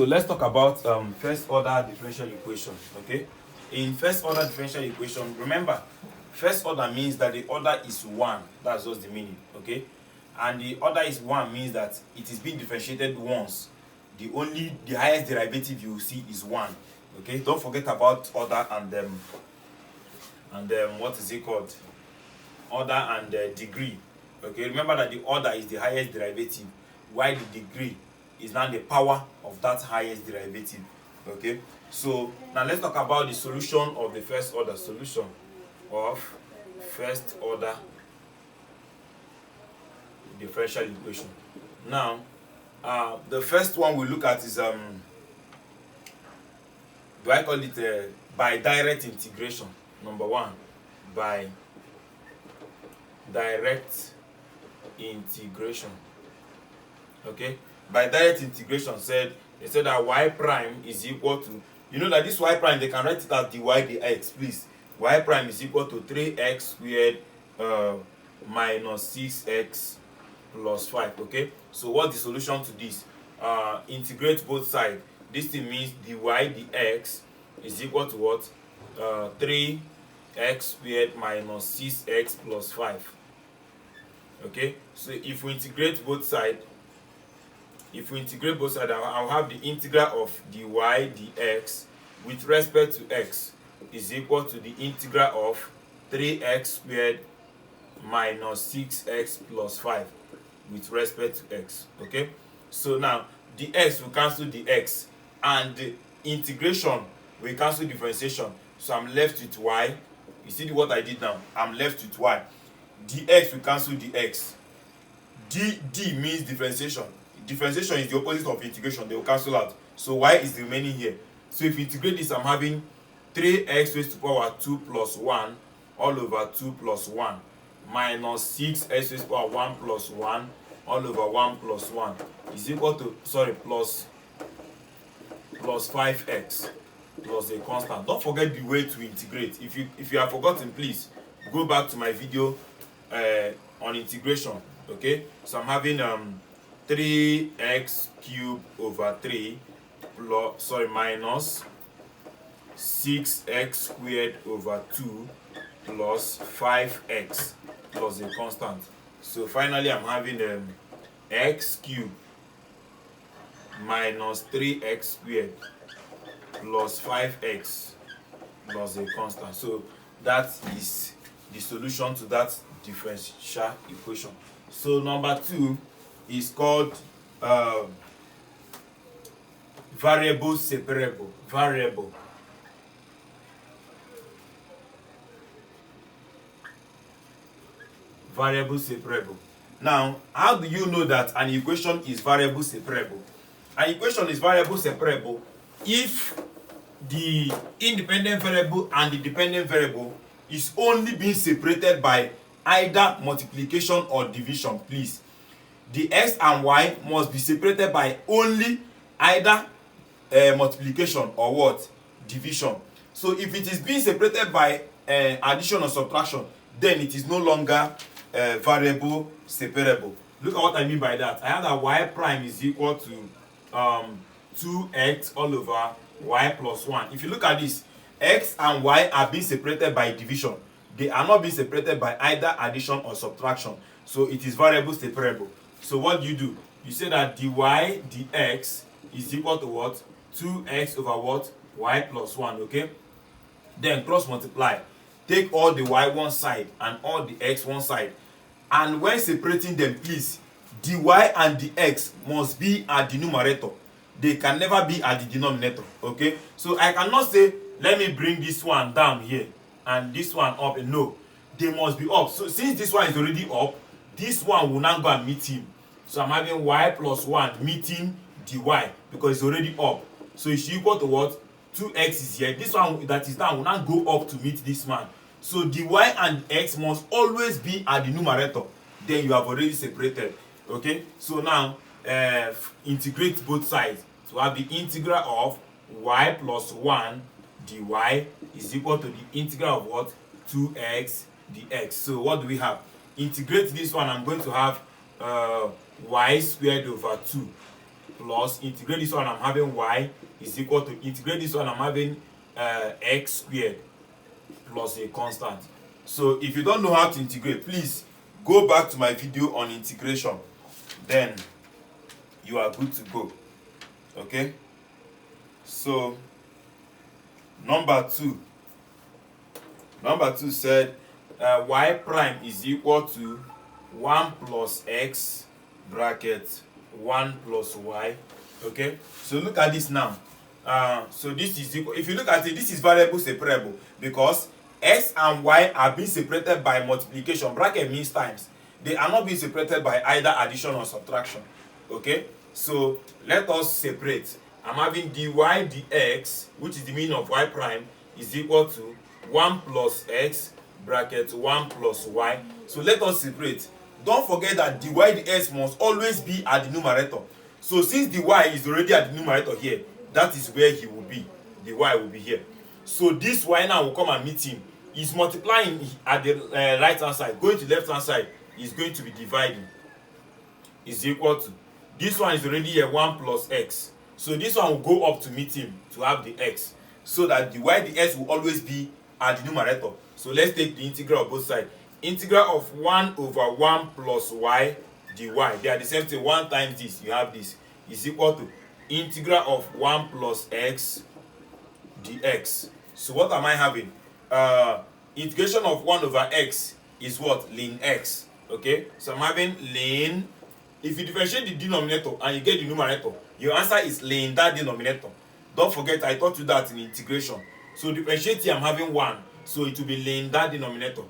So let's talk about first order differential equation. Okay, in first order differential equation, remember, first order means that the order is one. That's just the meaning. Okay, and the order is one means that it is being differentiated once. The highest derivative you will see is one. Okay, don't forget about order and what is it called? Order and degree. Okay, remember that the order is the highest derivative, while the degree is now the power of that highest derivative. Okay, so now let's talk about the solution of the first order. Solution of first order differential equation. Now, the first one we look at is do I call it by direct integration? Number one, by direct integration. Okay, by direct integration they said that y prime is equal to, you know that this y prime they can write it as dy dx, please. Y prime is equal to 3x squared minus 6x plus 5. Okay, so what's the solution to this? Integrate both sides. This thing means dy dx is equal to what? 3x squared minus 6x plus 5. Okay, so if we integrate both sides, I'll have the integral of dy dx with respect to x is equal to the integral of 3x squared minus 6x plus 5 with respect to x. Okay, so now the x will cancel the x, and the integration will cancel differentiation. So I'm left with y. You see what I did now? I'm left with y. Dx will cancel the x. D means differentiation. Differentiation is the opposite of integration. They will cancel out. So y is the remaining here. So if you integrate this, I'm having 3x raised to power 2 plus 1 all over 2 plus 1 minus 6x raised to power 1 plus 1 all over 1 plus 1 is equal to, plus 5x plus a constant. Don't forget the way to integrate. If you have forgotten, please go back to my video on integration. Okay, so I'm having 3x cubed over 3 minus 6x squared over 2 plus 5x plus a constant. So finally I'm having x cubed minus 3x squared plus 5x plus a constant. So that is the solution to that differential equation. So number 2 is called variable separable. Variable separable. Now, how do you know that an equation is variable separable? An equation is variable separable if the independent variable and the dependent variable is only being separated by either multiplication or division. Please, the x and y must be separated by only either multiplication or what? Division. So if it is being separated by addition or subtraction, then it is no longer variable separable. Look at what I mean by that. I have that y prime is equal to 2x all over y plus 1. If you look at this, x and y are being separated by division. They are not being separated by either addition or subtraction. So it is variable separable. So what do? You say that dy dx is equal to what? 2x over what? Y plus 1. Okay, then cross multiply. Take all the y one side and all the x one side, and when separating them, please, dy and the x must be at the numerator. They can never be at the denominator. Okay, so I cannot say let me bring this one down here and this one up. No, they must be up. So since this one is already up, this one will now go and meet him. So I'm having y plus 1 meeting dy because it's already up. So it's equal to what? 2x is here. This one that is down will now go up to meet this man. So dy and x must always be at the numerator. Then you have already separated. Okay, so now integrate both sides. So I have the integral of y plus 1 dy is equal to the integral of what? 2x dx. So what do we have? Integrate this one. I'm going to have y squared over 2 plus integrate this one, I'm having y is equal to integrate this one, I'm having x squared plus a constant. So if you don't know how to integrate, please go back to my video on integration, then you are good to go. Okay, so number two said y prime is equal to 1 plus x bracket 1 plus y. Okay, so look at this now. So this is equal, if you look at it, this is variable separable because x and y are being separated by multiplication. Bracket means times. They are not being separated by either addition or subtraction. Okay, so let us separate. I'm having dy dx, which is the meaning of y prime, is equal to 1 plus x bracket 1 plus y. So let us separate. Don't forget that dy dx must always be at the numerator. So since dy is already at the numerator here, that is where he will be. The y will be here. So this y now will come and meet him. He's multiplying at the right hand side. Going to left hand side is going to be dividing. Is equal to, this one is already here, 1 plus x. So this one will go up to meet him to have the x. So that the y dx will always be at the numerator. So let's take the integral of both sides. Integral of 1 over 1 plus y dy. They are the same thing. 1 times this, you have this, is equal to integral of 1 plus x dx. So what am I having? Integration of 1 over x is what? Ln x. Okay, so I'm having ln. If you differentiate the denominator and you get the numerator, your answer is ln that denominator. Don't forget, I taught you that in integration. So differentiate here, I'm having 1, so it will be ln that denominator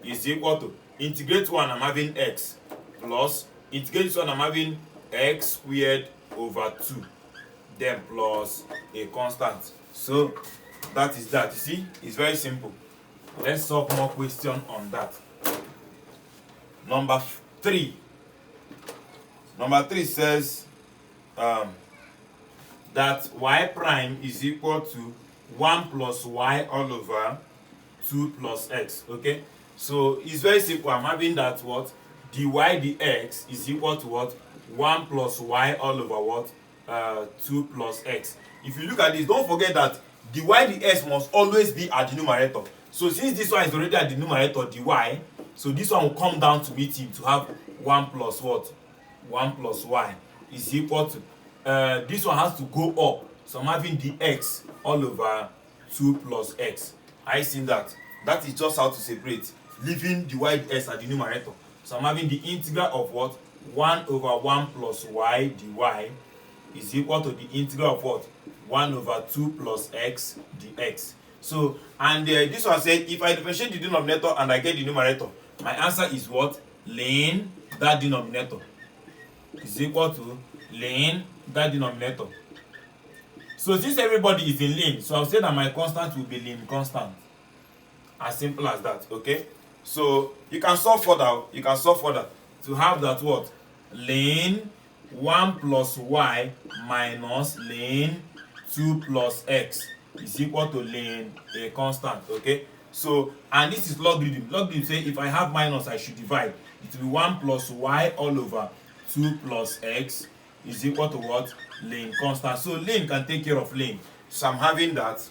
is equal to integrate 1, I'm having x, plus integrate this one, I'm having x squared over 2, then plus a constant. So that is that. You see, it's very simple. Let's solve more question on that. Number 3 says that y prime is equal to 1 plus y all over 2 plus x. Okay, so it's very simple. I'm having that what? Dy dx is equal to what? 1 plus y all over what? 2 plus x. If you look at this, don't forget that dy dx must always be at the numerator. So since this one is already at the numerator, dy, so this one will come down to meet him to have 1 plus what? 1 plus y is equal to, this one has to go up. So I'm having dx all over 2 plus x. I seen that. That is just how to separate, leaving dy dx at the numerator. So I'm having the integral of what? 1 over 1 plus y dy is equal to the integral of what? 1 over 2 plus x dx. So, and this one said, if I differentiate the denominator and I get the numerator, my answer is what? Ln that denominator is equal to ln that denominator. So since everybody is in ln, so I'll say that my constant will be ln constant. As simple as that. Okay, so you can solve further. To have that what? Ln 1 plus y minus ln 2 plus x is equal to ln a constant. Okay, so, and this is logarithm. Logarithm say if I have minus, I should divide. It will be 1 plus y all over 2 plus x is equal to what? Ln constant. So ln can take care of ln. So I'm having that.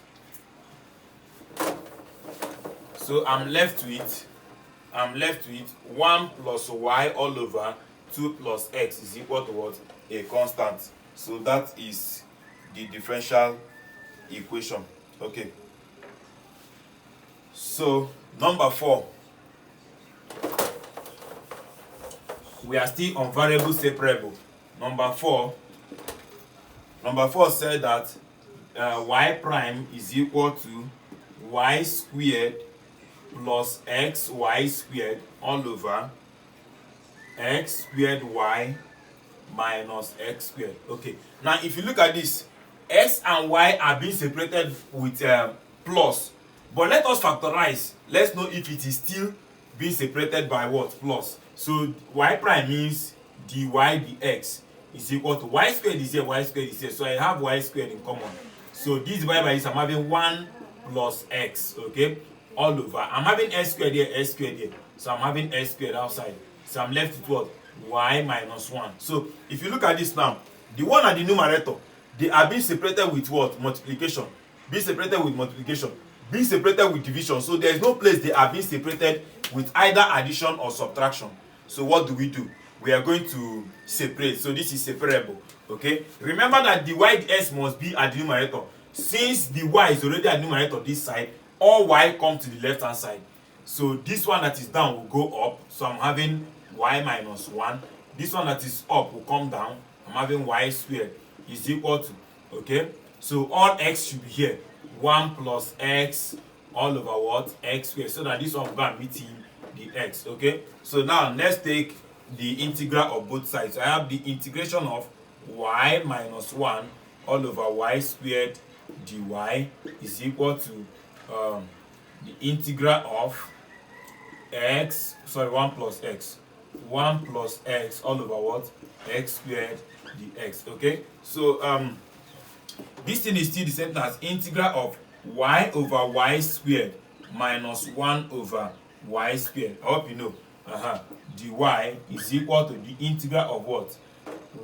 So I'm left with 1 plus y all over 2 plus x is equal to what? A constant. So that is the differential equation. Okay. So number 4. We are still on variable separable. Number 4 said that y prime is equal to y squared plus xy squared all over x squared y minus x squared. Okay, now if you look at this, x and y are being separated with plus, but let us factorize. Let's know if it is still being separated by what? Plus. So y prime means dy dx is equal to y squared is here, y squared is here, so I have y squared in common. So this divided by this, I'm having 1 plus x. Okay, all over, I'm having s squared here, so I'm having s squared outside. So I'm left with what? y minus 1. So if you look at this now, the one at the numerator, they are being separated with what? Multiplication. Being separated with multiplication. Being separated with division. So there is no place they are being separated with either addition or subtraction. So what do? We are going to separate. So this is separable. Okay. Remember that the y ds must be at the numerator. Since the y is already at the numerator this side, all y come to the left hand side. So this one that is down will go up. So I'm having y minus 1. This one that is up will come down. I'm having y squared is equal to, okay, so all x should be here. 1 plus x all over what? X squared. So that this one will go and meet in the x. Okay. So now let's take the integral of both sides. So I have the integration of y minus 1 all over y squared dy is equal to the integral of x, sorry, 1 plus x. 1 plus x all over what? X squared dx. Okay. So this thing is still the same thing as integral of y over y squared minus 1 over y squared. I hope you know. Dy is equal to the integral of what?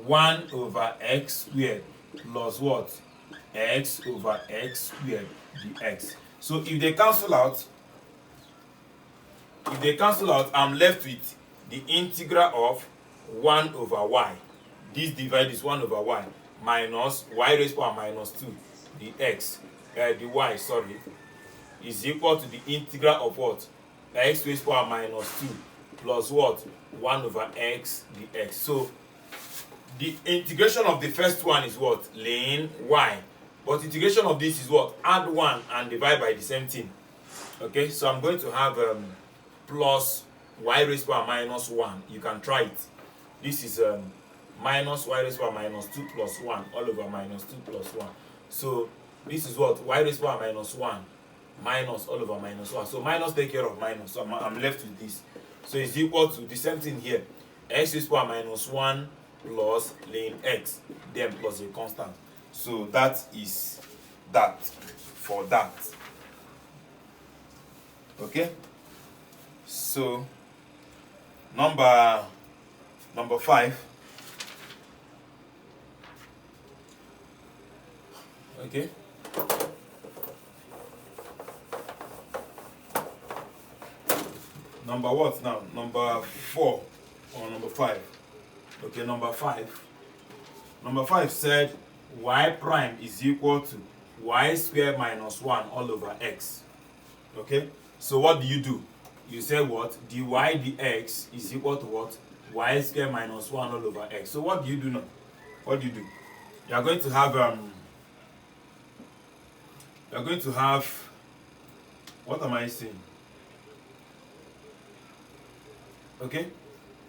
1 over x squared plus what? X over x squared dx. So if they cancel out, I'm left with the integral of 1 over y. This divide is 1 over y minus y raised to power minus 2 dx. The y, sorry, is equal to the integral of what? X raised to power minus 2 plus what? 1 over x dx. So the integration of the first one is what? Lane y. But integration of this is what? Add 1 and divide by the same thing. Okay, so I'm going to have plus y raised to power minus 1. You can try it. This is minus y raised to power minus 2 plus 1 all over minus 2 plus 1. So this is what? Y raised to power minus 1 minus all over minus 1. So minus take care of minus. So I'm left with this. So it's equal to the same thing here. X raised to power minus 1 plus lane x, then plus a constant. So that is that for that. Okay. So number 5. Okay. Number what now? Number 4 or number 5? Okay, number 5. Number 5 said y prime is equal to y squared minus 1 all over x. Okay, so what do? You say what? Dy dx is equal to what? Y squared minus 1 all over x. So what do you do now? What do? You are going to have what am I saying? Okay,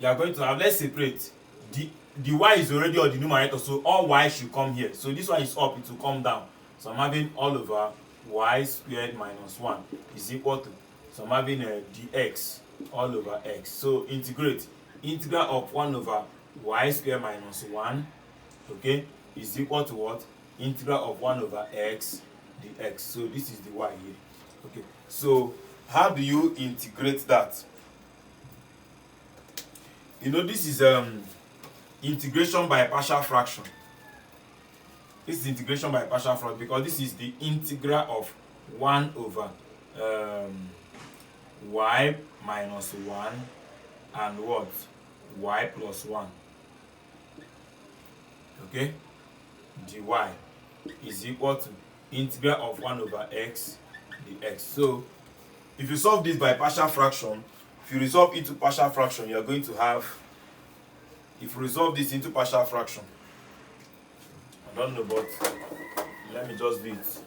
you are going to have, let's separate. The y is already on the numerator, so all y should come here. So this one is up, it will come down. So I'm having all over y squared minus 1 is equal to, so I'm having dx all over x. So integrate. Integral of 1 over y squared minus 1, okay, is equal to what? Integral of 1 over x dx. So this is the y here. Okay, so how do you integrate that? You know, this is integration by partial fraction. This is integration by partial fraction because this is the integral of 1 over y minus 1 and what? Y plus 1. Okay? Dy is equal to integral of 1 over x dx. So if you solve this by partial fraction, if you resolve into partial fraction, you are going to have, if you resolve this into partial fraction, I don't know, but let me just do it.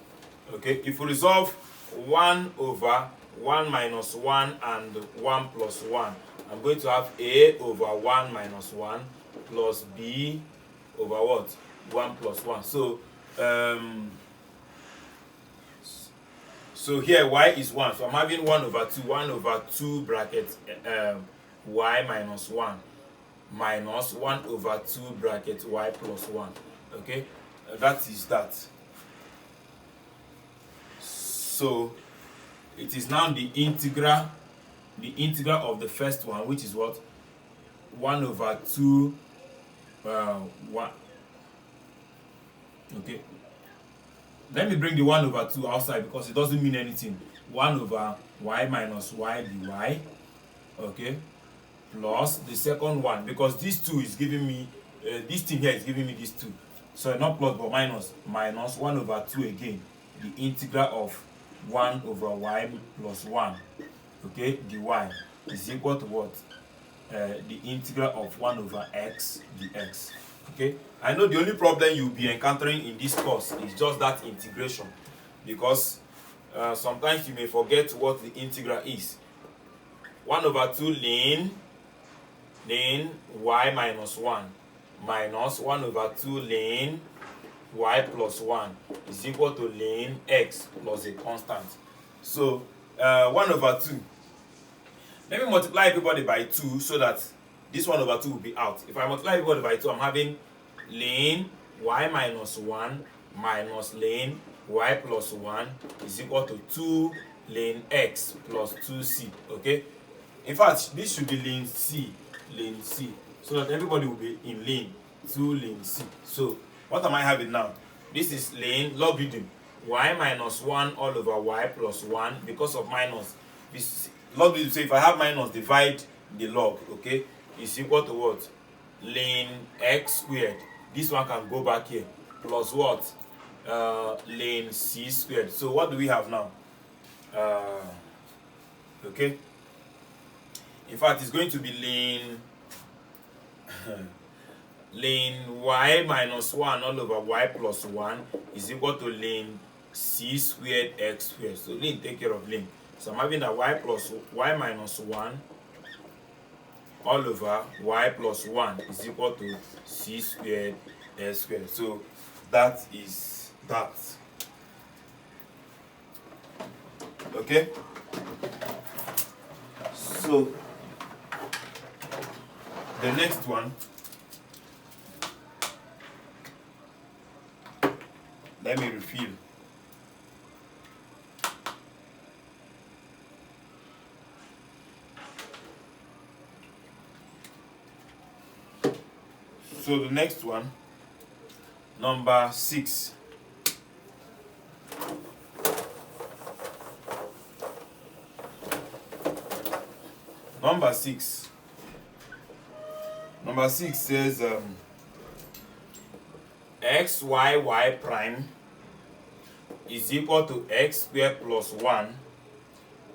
Okay, if we resolve 1 over 1 minus 1 and 1 plus 1, I'm going to have a over 1 minus 1 plus b over what? 1 plus 1. So here y is 1. So I'm having 1 over 2 bracket y minus 1 minus 1 over 2 bracket y plus 1. Okay, that is that. So it is now the integral of the first one, which is what? 1 over 2 1. Okay, let me bring the 1 over 2 outside because it doesn't mean anything. 1 over y minus y dy, okay, plus the second one, because this 2 is giving me this thing here is giving me this 2, so not plus but minus 1 over 2 again, the integral of 1 over y plus 1, okay, dy is equal to what? The integral of 1 over x dx. Okay, I know the only problem you'll be encountering in this course is just that integration, because sometimes you may forget what the integral is. 1 over 2 ln y minus 1 minus 1 over 2 ln y plus 1 is equal to ln x plus a constant. So 1 over 2, let me multiply everybody by 2 so that this 1 over 2 will be out. If I multiply everybody by 2, I'm having ln y minus 1 minus ln y plus 1 is equal to 2 ln x plus 2c. Okay, in fact this should be ln c, so that everybody will be in ln 2 ln c. So what am I having now? This is ln logarithm y minus 1 all over y plus 1, because of minus this logarithm. So if I have minus, divide the log, okay, is equal to what? Ln x squared. This one can go back here, plus what? Ln c squared. So what do we have now? Okay, in fact it's going to be ln ln y minus 1 all over y plus 1 is equal to ln c squared x squared. So ln take care of ln. So I'm having that y minus 1 all over y plus 1 is equal to c squared x squared. So that is that. Okay, so the next one, let me refill. So the next one, number 6. Number 6 says xy prime is equal to x squared plus 1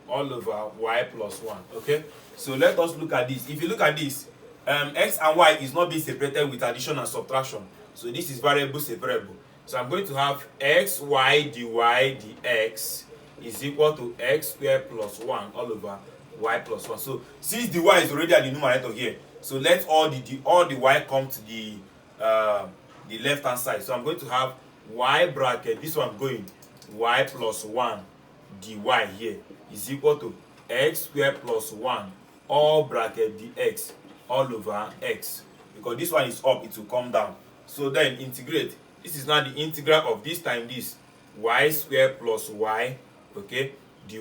all over y plus 1. Okay, so let us look at this. If you look at this, x and y is not being separated with addition and subtraction, so this is variable separable. So I'm going to have xy dy dx is equal to x squared plus 1 all over y plus 1. So since the y is already at the numerator here, so let all the y come to the left hand side. So I'm going to have y bracket, this one going y plus 1 dy here is equal to x squared plus 1 all bracket dx all over x, because this one is up, it will come down. So then integrate. This is now the integral of this time this y squared plus y, okay, dy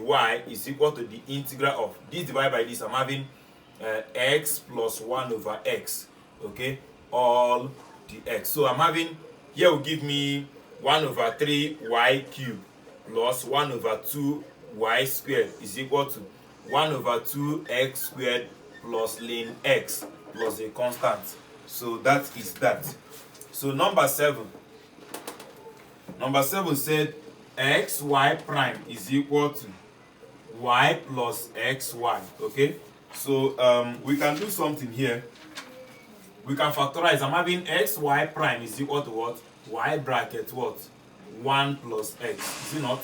is equal to the integral of this divided by this. I'm having x plus 1 over x, okay, all dx. So I'm having here will give me 1 over 3 y cubed plus 1 over 2 y squared is equal to 1 over 2 x squared plus ln x plus a constant. So that is that. So number 7 said xy prime is equal to y plus xy. Okay, so we can do something here. We can factorize. I'm having xy prime is equal to what? Y bracket what? 1 plus x. Is it not?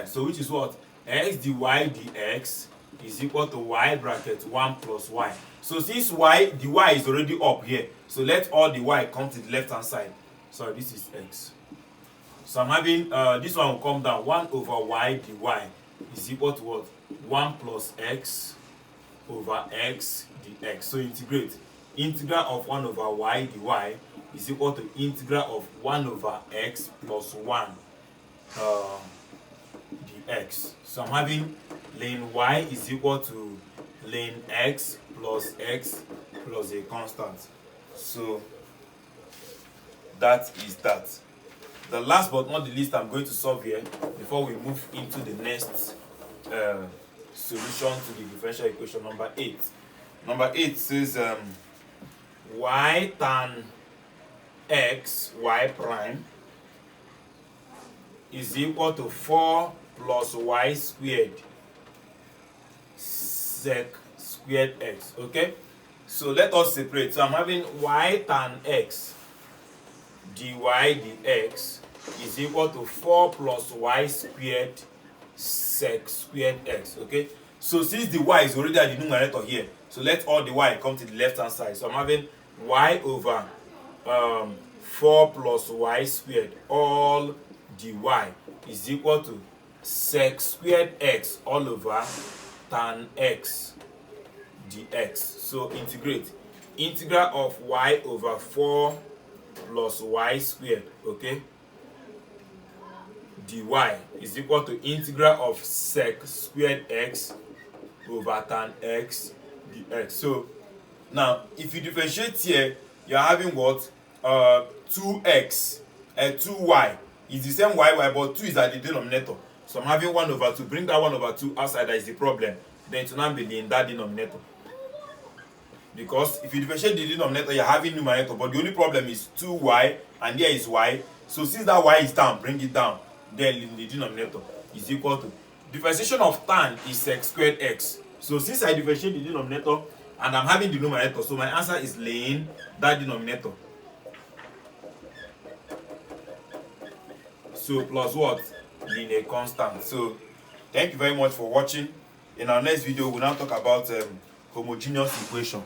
So which is what? X dy dx is equal to y bracket 1 plus y. So since y, the y is already up here, so let all the y come to the left hand side. Sorry, this is x. So I'm having this one will come down. 1 over y dy is equal to what? 1 plus x over x dx. So integrate. Integral of 1 over y dy is equal to integral of 1 over x plus 1 dx. So I'm having ln y is equal to ln x plus plus a constant. So that is that. The last but not the least I'm going to solve here before we move into the next solution to the differential equation, number 8. Number 8 says y tan x y prime is equal to 4 plus y squared sec squared x. Okay, so let us separate. So I'm having y tan x dy dx is equal to 4 plus y squared sec squared x. Okay, so since the y is already at the numerator here, so let all the y come to the left hand side. So I'm having y over 4 plus y squared all dy is equal to sec squared x all over tan x dx. So integrate. Integral of y over 4 plus y squared, okay, dy is equal to integral of sec squared x over tan x dx. So now if you differentiate here, you are having what? 2x and 2y is the same y, but 2 is at the denominator. So I'm having 1 over 2. Bring that 1 over 2 outside, that is the problem. Then it will not be in that denominator. Because if you differentiate the denominator, you're having numerator, but the only problem is 2y and here is y. So since that y is down, bring it down. Then in the denominator is equal to differentiation of tan is sec squared x. So since I differentiate the denominator and I'm having the numerator, so my answer is laying that denominator. So plus what? Linear constant. So thank you very much for watching. In our next video, we'll now talk about homogeneous equation.